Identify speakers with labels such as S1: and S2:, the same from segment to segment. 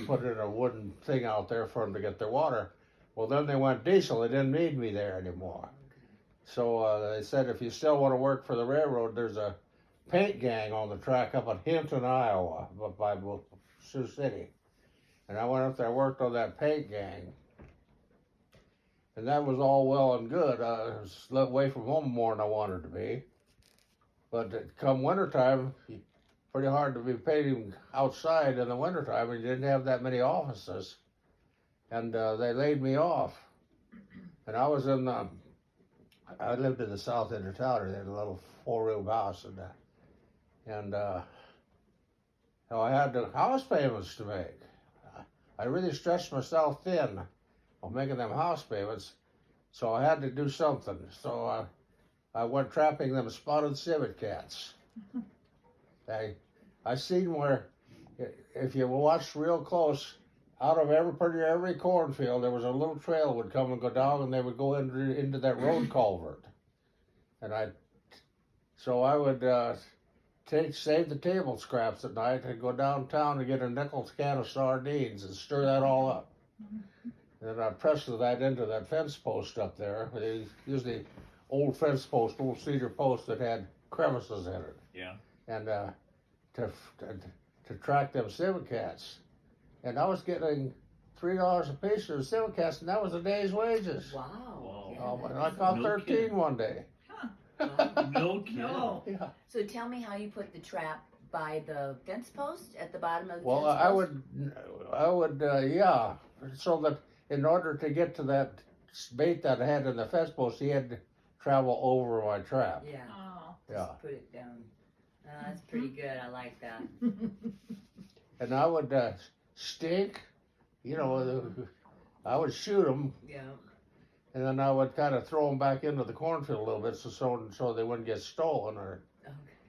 S1: put in a wooden thing out there for them to get their water. Well, then they went diesel. They didn't need me there anymore. So they said, if you still want to work for the railroad, there's a paint gang on the track up at Hinton, Iowa, up by Sioux City. And I went up there and worked on that paint gang. And that was all well and good. I was away from home more than I wanted to be. But come wintertime, pretty hard to be painting outside in the wintertime, and you didn't have that many offices. And they laid me off. And I was in the, I lived in the south end of town. They had a little 4-room house, and so I had the house payments to make. I really stretched myself thin on making them house payments, so I had to do something. So I went trapping them spotted civet cats. I seen where, if you watched real close, out of every cornfield, there was a little trail would come and go down, and they would go into that road culvert. And so I would save the table scraps at night and go downtown and get a nickel can of sardines and stir that all up. And then I'd press that into that fence post up there. They usually old fence post, old cedar post that had crevices in it.
S2: Yeah.
S1: And to track them civet cats. And I was getting $3 a piece for the civet cats, and that was a day's wages.
S3: Wow.
S1: Oh, I caught 13 one day.
S2: No kidding.
S3: No.
S1: Yeah.
S3: So tell me how you put the trap by the fence post at the bottom of the
S1: Well,
S3: fence post?
S1: I would, yeah. So that in order to get to that bait that I had in the fence post, he had to travel over my trap.
S3: Yeah.
S4: Oh.
S1: Yeah.
S3: Just put it down. That's pretty good. I like that.
S1: And I would stink, I would shoot them,
S3: Yeah.
S1: and then I would kind of throw them back into the cornfield a little bit so they wouldn't get stolen.
S3: Okay.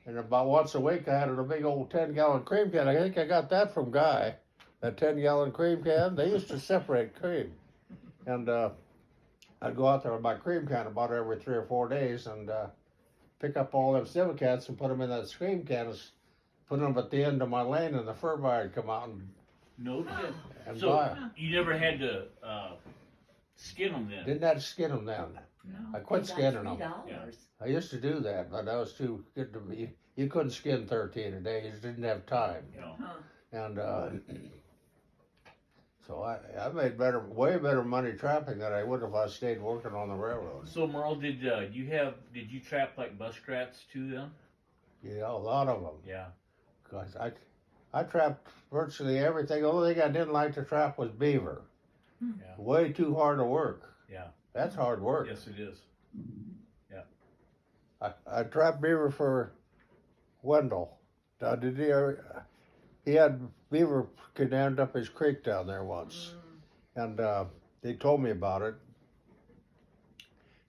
S1: And about once a week, I had a big old 10-gallon cream can. I think I got that from Guy. That 10-gallon cream can. They used to separate cream, and I'd go out there with my cream can about every 3 or 4 days and pick up all them civet cats and put them in that cream can, put them at the end of my lane, and the fur buyer would come out
S2: No kidding.
S1: and
S2: So
S1: buy 'em.
S2: you never had to skin them then?
S1: Didn't have to skin them then.
S4: No.
S1: I quit
S3: They got
S1: skinning them.
S3: $3.
S1: I used to do that, but that was too good to be. You couldn't skin 13 a day. You just didn't have time.
S2: No.
S4: Huh.
S1: And so I made way better money trapping than I would if I stayed working on the railroad.
S2: So Merle, did you trap like muskrats too then?
S1: Yeah, a lot of them.
S2: Yeah.
S1: Cause I trapped virtually everything. The only thing I didn't like to trap was beaver.
S2: Yeah.
S1: Way too hard to work.
S2: Yeah.
S1: That's hard work.
S2: Yes, it is.
S1: I trapped beaver for Wendell. He had beaver condemned up his creek down there once, and they told me about it.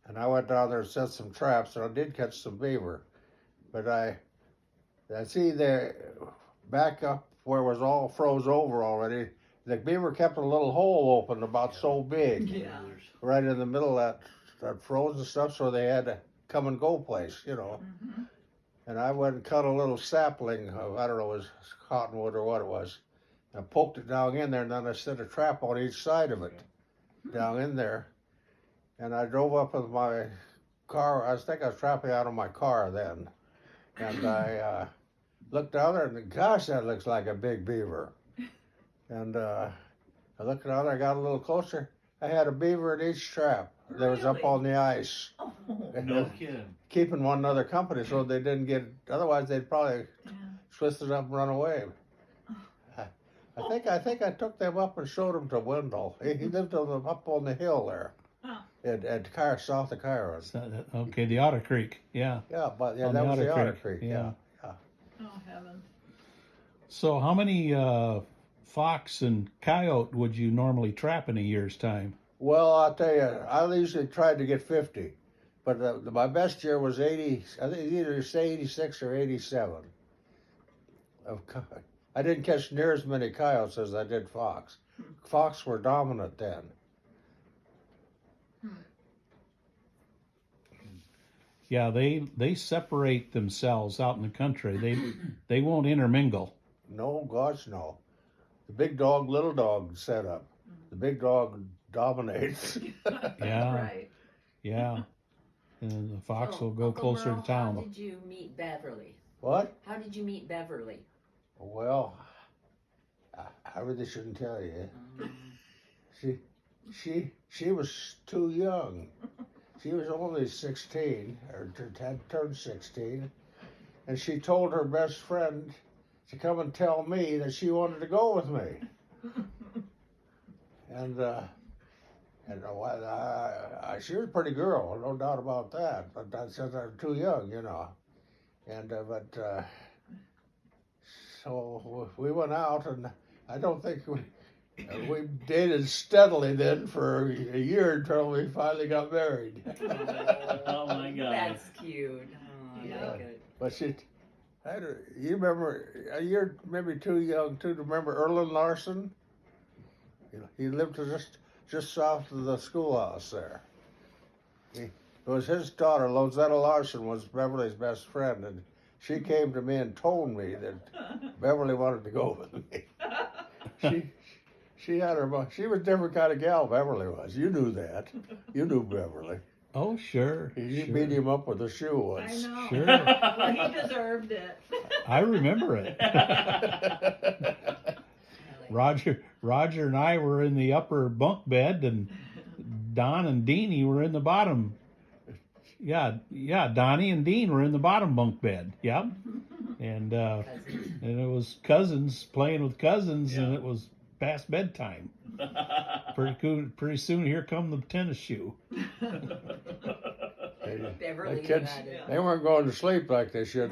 S1: And I went down there and set some traps, and I did catch some beaver. But I see the back up where it was all froze over already. The beaver kept a little hole open about so big,
S4: Yeah.
S1: right in the middle of that frozen stuff, so they had to come and go place,
S4: Mm-hmm.
S1: And I went and cut a little sapling of, I don't know, it was cottonwood or what it was, and poked it down in there, and then I set a trap on each side of it, down in there. And I drove up with my car. I think I was trapping out of my car then. And I looked down there, and gosh, that looks like a big beaver. And I looked down there, I got a little closer. I had a beaver in each trap. They was up
S4: Really?
S1: on the ice.
S4: Oh.
S2: No kidding.
S1: Keeping one another company so they didn't get, otherwise they'd probably
S4: Yeah.
S1: twist it up and run away. I think I took them up and showed them to Wendell. He lived up on the hill there.
S4: Huh.
S1: At south of Cairo.
S5: Okay, the Otter Creek, yeah.
S1: Yeah, but
S5: On
S1: that
S5: the
S1: was the
S5: Otter
S1: Otter
S5: Creek,
S1: Creek.
S5: yeah.
S1: Yeah.
S4: Oh, heaven.
S5: So how many fox and coyote would you normally trap in a year's time?
S1: Well, I'll tell you, I usually tried to get 50, but my best year was 80. I think either say 86 or 87. I didn't catch near as many coyotes as I did fox. Fox were dominant then.
S5: Yeah, they separate themselves out in the country. They won't intermingle.
S1: No, gosh, no. the big dog, little dog setup. The big dog dominates.
S5: Yeah.
S4: Right.
S5: Yeah. And the fox
S3: So,
S5: will go
S3: Uncle
S5: closer
S3: Merle,
S5: to town.
S3: How did you meet Beverly?
S1: What?
S3: How did you meet Beverly?
S1: Well, I really shouldn't tell you. She was too young. She was only 16, or had turned 16, and she told her best friend to come and tell me that she wanted to go with me. And she was a pretty girl, no doubt about that. But I said I'm too young, you know. And so we went out, and I don't think we dated steadily then for a year until we finally got married.
S2: Oh my God.
S3: That's cute. Oh, I
S4: Yeah.
S3: like it.
S1: But you remember, you're maybe too young to remember Erlen Larson? He lived just south of the schoolhouse there. It was his daughter, Lozetta Larson, was Beverly's best friend, and she came to me and told me that Beverly wanted to go with me. She was a different kind of gal, Beverly was. You knew that. You knew Beverly.
S5: Oh, sure.
S1: You
S5: sure. beat
S1: beat him up with a shoe
S4: I
S1: once.
S4: know.
S5: Sure.
S4: Well, he deserved it.
S5: I remember it. Roger and I were in the upper bunk bed, and Don and Deanie were in the bottom. Yeah, Donnie and Dean were in the bottom bunk bed. Yep. And it was cousins playing with cousins, and it was past bedtime. Pretty soon, here come the tennis shoe.
S3: Beverly
S1: The kids,
S3: had it.
S1: they weren't going to sleep like they should.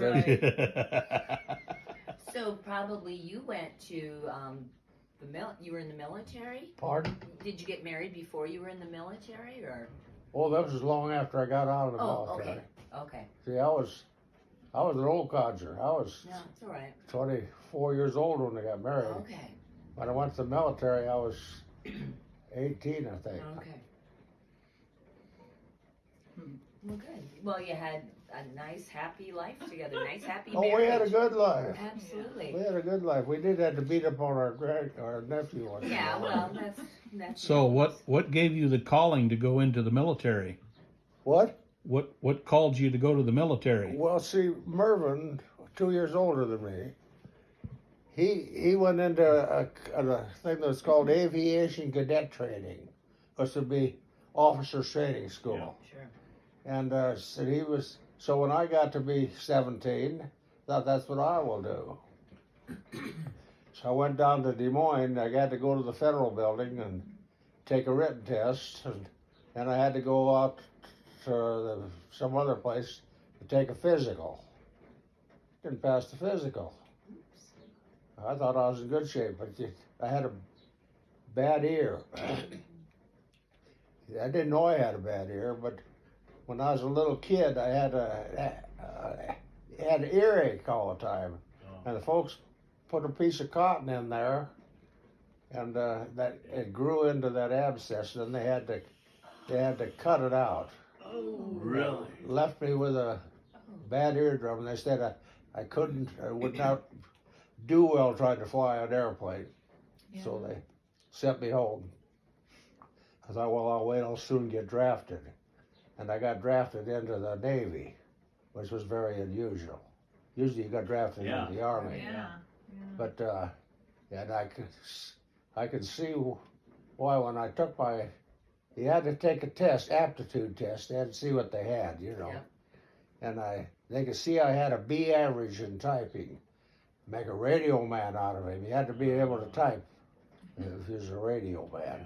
S3: So probably you went to you were in the military?
S1: Pardon?
S3: Did you get married before you were in the military, or?
S1: Oh, that was long after I got out of the
S3: Oh,
S1: military.
S3: okay.
S1: See, I was an old codger. I was
S3: No, it's all right.
S1: 24 years old when I got married.
S3: Okay.
S1: When I went to the military, I was 18, I think.
S3: Okay. Well, good. Well, you had a nice, happy life together. Nice, happy
S1: Oh,
S3: marriage.
S1: we had a good life.
S3: Absolutely.
S1: We had a good life. We did have to beat up on our nephew. once in a
S3: Yeah.
S1: while.
S3: Well, that's.
S5: So what gave you the calling to go into the military?
S1: What?
S5: What called you to go to the military?
S1: Well, see, Mervyn, 2 years older than me, he went into a thing that's called aviation cadet training, which would be officers training school.
S3: Sure.
S1: And so when I got to be 17, thought that's what I will do. So I went down to Des Moines. I got to go to the federal building and take a written test, and then I had to go out to some other place to take a physical. Didn't pass the physical. I thought I was in good shape, but I had a bad ear. I didn't know I had a bad ear, but when I was a little kid, I had an earache all the time, and the folks put a piece of cotton in there, and that it grew into that abscess, and they had to cut it out.
S4: Oh,
S2: Really?
S1: Left me with a bad eardrum, and they said I would not do well trying to fly an airplane, so they sent me home. I thought, well, I'll soon get drafted. And I got drafted into the Navy, which was very unusual. Usually you got drafted into the Army.
S4: Yeah.
S1: But, and I could see why when I took you had to take a test, aptitude test. They had to see what they had, you know.
S3: Yeah.
S1: And they could see I had a B average in typing. Make a radio man out of him. You had to be able to type if he was a radio man.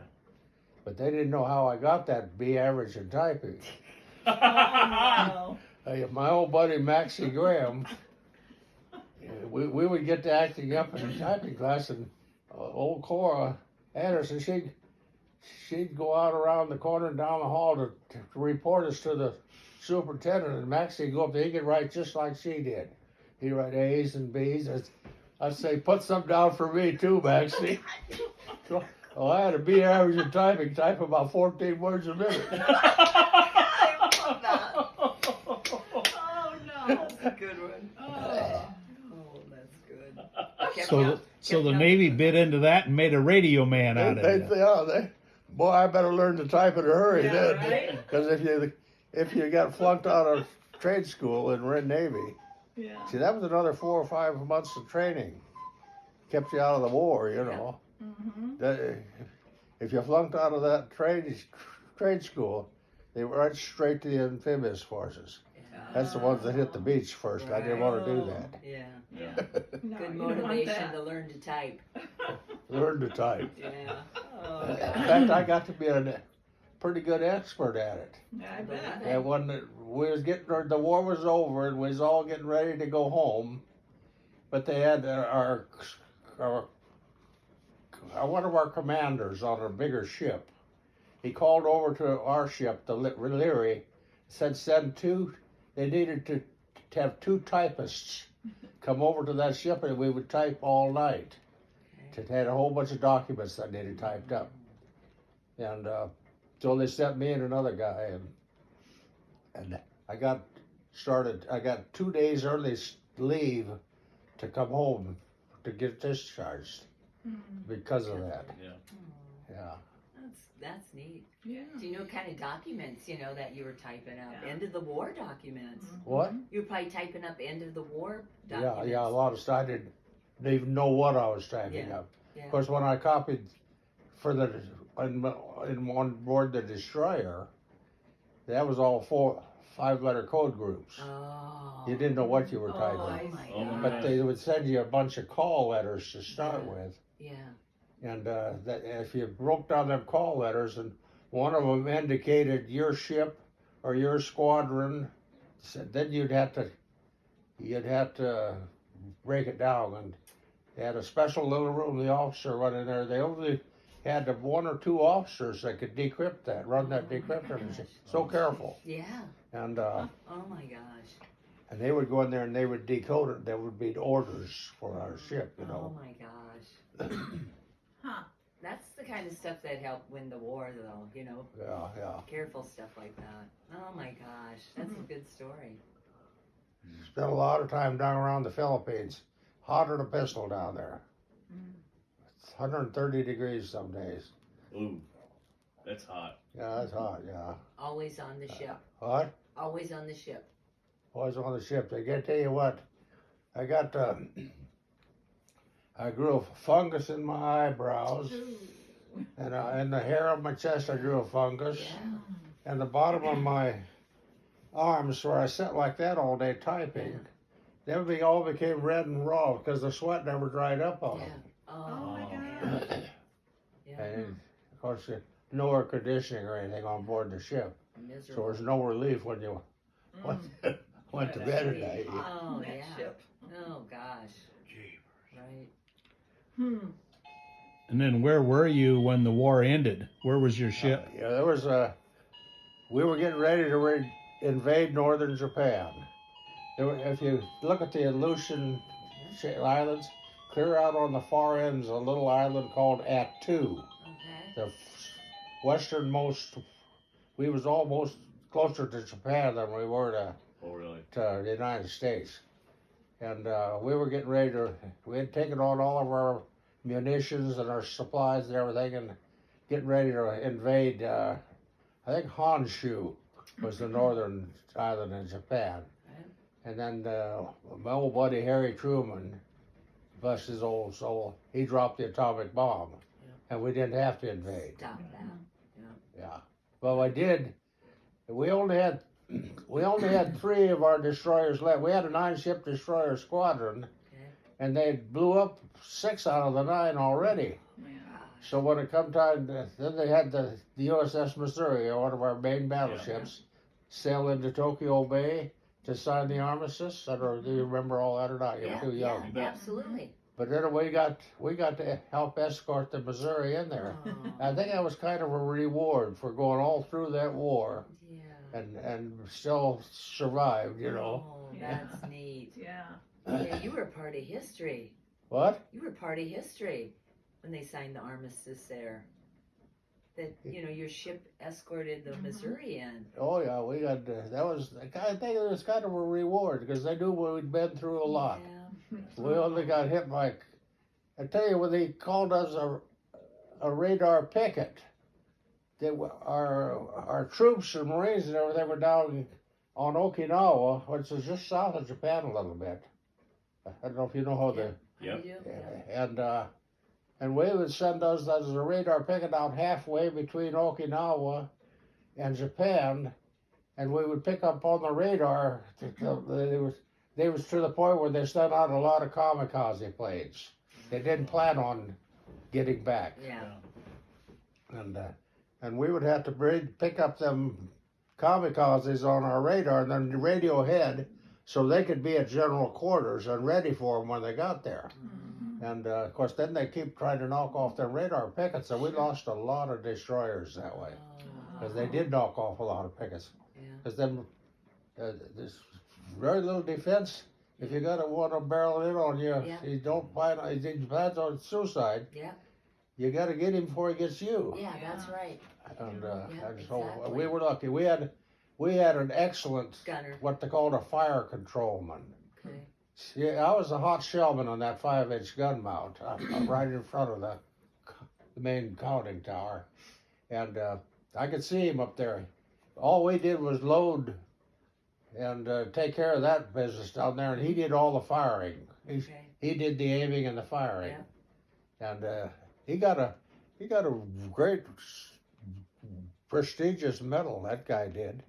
S1: But they didn't know how I got that B average in typing.
S4: Oh,
S1: My old buddy Maxie Graham, we would get to acting up in typing class, and old Cora Anderson, she'd go out around the corner and down the hall to report us to the superintendent, and Maxie would go up there. He could write just like she did. He'd write A's and B's. I'd say, put some down for me too, Maxie. So I had a B average in typing, type about 14 words a minute.
S3: I love that.
S4: oh no.
S3: That's a good one.
S4: Oh.
S3: Oh, that's good. Kept
S5: So,
S3: you-
S5: so
S3: kept
S5: the
S3: you-
S5: Navy bit into that and made a radio man out of you.
S1: Boy, I better learn to type in a hurry
S4: Yeah,
S1: then.
S4: right?
S1: Because if you got flunked out of trade school and were in Navy,
S4: Yeah.
S1: see, that was another 4 or 5 months of training. Kept you out of the war, you know.
S4: Mm-hmm.
S1: If you flunked out of that trade school, they went right straight to the amphibious forces. That's the ones that hit the beach first. I didn't want to do that.
S3: Yeah.
S4: Yeah.
S3: Good
S4: No, you don't want
S3: motivation
S4: that.
S3: to learn to type.
S1: Learn to type.
S3: Yeah. Oh,
S1: In
S3: gosh.
S1: fact, I got to be a pretty good expert at it.
S4: I bet.
S1: And when the war was over and we was all getting ready to go home, but they had one of our commanders on a bigger ship. He called over to our ship, the Leary, said they needed to have 2 typists come over to that ship and we would type all night. It had a whole bunch of documents that needed typed up. And so they sent me and another guy, and I got started. I got 2 days early leave to come home to get discharged because of that.
S2: Yeah.
S1: Yeah.
S3: That's neat.
S4: Yeah.
S3: Do you know what kind of documents, that you were typing up?
S4: Yeah.
S3: End of the war documents.
S1: What?
S3: You were probably typing up end of the war
S1: Yeah,
S3: documents.
S1: yeah. A lot of stuff. I didn't even know what I was typing
S3: Yeah.
S1: up.
S3: Yeah.
S1: Of course, when I copied for in on board the destroyer, that was all 5-letter code groups.
S3: Oh.
S1: You didn't know what you were
S3: Oh
S1: typing.
S3: my
S2: Oh,
S3: God.
S1: But they would send you a bunch of call letters to start with,
S3: Yeah.
S1: and that if you broke down them call letters, and one of them indicated your ship or your squadron, then you'd have to break it down. And they had a special little room. The officer run in there. They only had 1 or 2 officers that could decrypt that, run that decryptor machine. So careful,
S3: Yeah.
S1: and
S3: Oh my gosh.
S1: and they would go in there and they would decode it. There would be orders for our ship, you
S3: Oh
S1: know.
S3: my gosh.
S4: Huh.
S3: That's the kind of stuff that helped win the war, though.
S1: Yeah, yeah.
S3: Careful stuff like that. Oh my gosh, that's a good story.
S1: Spent a lot of time down around the Philippines. Hotter than a pistol down there. It's 130 degrees some days.
S2: Ooh, that's hot.
S1: Yeah, that's hot, yeah.
S3: Always on the ship.
S1: What?
S3: Always on the ship.
S1: Always on the ship. They get tell you what, I got, I grew a fungus in my eyebrows, and in the hair on my chest I grew a fungus,
S3: Yeah.
S1: and the bottom of my arms where I sat like that all day typing, everything all became red and raw because the sweat never dried up on
S3: Yeah.
S1: them.
S3: Oh,
S4: my
S3: man. Yeah.
S1: And of course, no air conditioning or anything on board the ship, so
S3: Miserable.
S1: there's no relief when you went to bed at night.
S3: Oh,
S4: That
S3: yeah.
S4: ship.
S3: Oh, gosh. Right.
S5: And then where were you when the war ended? Where was your ship?
S1: Yeah, there was we were getting ready to invade northern Japan. If you look at the Aleutian Islands, clear out on the far ends a little island called Attu.
S3: Okay.
S1: The westernmost, we was almost closer to Japan than we were
S2: Oh, really?
S1: to the United States. And we were getting ready we had taken on all of our munitions and our supplies and everything and getting ready to invade, I think Honshu was the northern island in Japan. And then my old buddy Harry Truman, bless his old soul, he dropped the atomic bomb. And we didn't have to invade.
S3: Stop that.
S1: Yeah. Well, I did. We only had 3 of our destroyers left. We had a 9-ship destroyer squadron,
S3: Okay.
S1: and they blew up 6 out of the 9 already. So when it come time, then they had the USS Missouri, one of our main battleships, sail into Tokyo Bay to sign the armistice. I don't know, do you remember all that or not? You're too young.
S3: Yeah, absolutely.
S1: But then we got to help escort the Missouri in there.
S3: Oh,
S1: I think that was kind of a reward for going all through that war
S3: yeah.
S1: and still survived, you know.
S3: Oh,
S4: Yeah.
S3: that's neat.
S4: Yeah.
S3: Yeah, you were part of history.
S1: What?
S3: You were part of history when they signed the armistice there. That, your ship escorted the Missouri in.
S1: Oh yeah, we got that was. I think it was kind of a reward because they knew we'd been through a lot.
S3: Yeah.
S1: We only got hit by I tell you, when they called us a radar picket, our troops and Marines and everything were down on Okinawa, which is just south of Japan a little bit. I don't know if you know how the
S2: Yep.
S3: You do?
S1: and we would send us as a radar picket out halfway between Okinawa and Japan, and we would pick up on the radar. They was to the point where they sent out a lot of kamikaze planes. They didn't plan on getting back,
S3: Yeah.
S1: and we would have to pick up them kamikazes on our radar and then radio ahead so they could be at general quarters and ready for them when they got there. And of course, then they keep trying to knock off their radar pickets, and we lost a lot of destroyers that way because they did knock off a lot of pickets.
S3: Yeah.
S1: Because then there's very little defense. If you got to want to barrel in on you,
S3: Yeah.
S1: he don't plan. He plans on suicide.
S3: Yeah.
S1: You got to get him before he gets you.
S3: Yeah, that's right.
S1: And,
S3: Yeah,
S1: and so
S3: exactly.
S1: we were lucky. We had an excellent
S3: Gunner.
S1: what they called a fire controlman.
S3: Okay.
S1: Yeah, I was a hot shellman on that 5-inch gun mount, right in front of the main counting tower, and I could see him up there. All we did was load and take care of that business down there, and he did all the firing.
S3: Okay.
S1: He did the aiming and the firing, and he got a great prestigious medal. That guy did.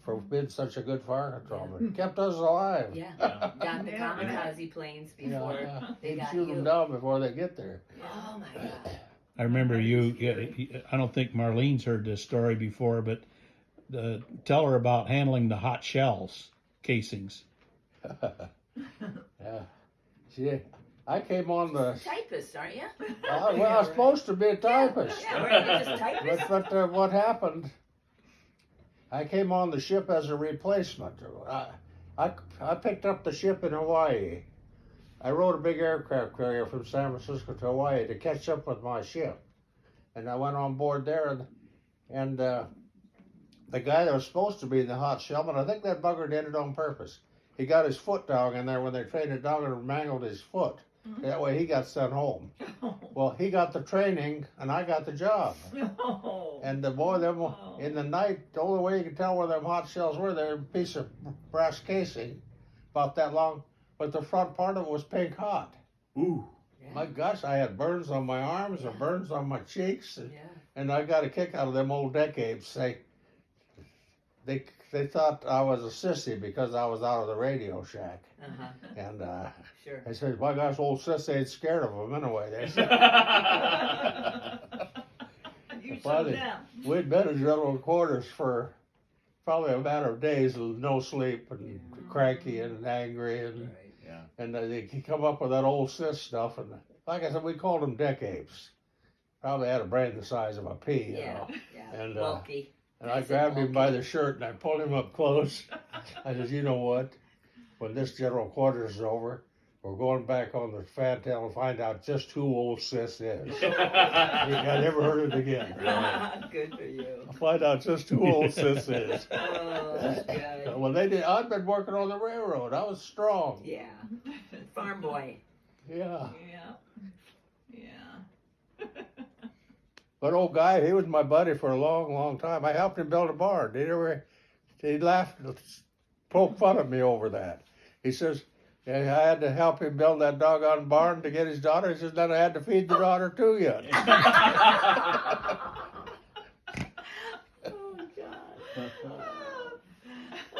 S1: For being such a good fire controlman. Kept us alive.
S3: Yeah.
S2: Yeah.
S3: Got the
S4: Yeah.
S3: kamikaze planes before they
S1: He'd
S3: got
S1: shoot
S3: you.
S1: them down before they get there.
S3: Oh my God.
S5: I remember I don't think Marlene's heard this story before, but tell her about handling the hot shells casings.
S1: Yeah. See, I came on the.
S3: Typist, aren't you?
S1: Well, I was supposed to be a typist.
S3: Yeah, weren't you just typist?
S1: But what happened? I came on the ship as a replacement. I picked up the ship in Hawaii. I rode a big aircraft carrier from San Francisco to Hawaii to catch up with my ship, and I went on board there. And the guy that was supposed to be in the hot shellman, I think that bugger did it on purpose. He got his foot down in there when they trained it down and mangled his foot. That way he got sent home. Well, he got the training and I got the job. And the boy, in the night, the only way you could tell where them hot shells were, they're a piece of brass casing, about that long, but the front part of it was pink hot.
S2: Ooh.
S1: My gosh, I had burns on my arms and burns on my cheeks,
S3: Yeah.
S1: and I got a kick out of them old deck apes. They thought I was a sissy because I was out of the radio shack.
S3: Uh-huh.
S1: And
S3: Sure.
S1: I said, my gosh, old sissy ain't scared of them anyway. They said,
S4: You showed
S1: Finally,
S4: them.
S1: we'd been in general quarters for probably a matter of days with no sleep and cranky and angry. And
S3: Right.
S2: Yeah.
S1: and they come up with that old sis stuff. And like I said, we called them deck apes. Probably had a brain the size of a pea, you
S3: Yeah.
S1: know.
S3: Yeah.
S1: And,
S3: Bulky.
S1: And I
S3: Nice and
S1: grabbed him by
S3: bulky.
S1: the shirt and I pulled him up close. I said, you know what? When this general quarters is over, we're going back on the fantail and find out just who old sis is. I never heard it again.
S3: Good for you.
S1: I'll find out just who old sis is.
S3: Oh, that's good.
S1: Well, I'd been working on the railroad. I was strong.
S3: Yeah. Farm boy.
S1: Yeah.
S4: Yeah. Yeah.
S1: But old guy, he was my buddy for a long, long time. I helped him build a barn. He laughed, poked fun at me over that. He says, yeah, I had to help him build that doggone barn to get his daughter. He says, then I had to feed the daughter too yet.
S3: Oh, God.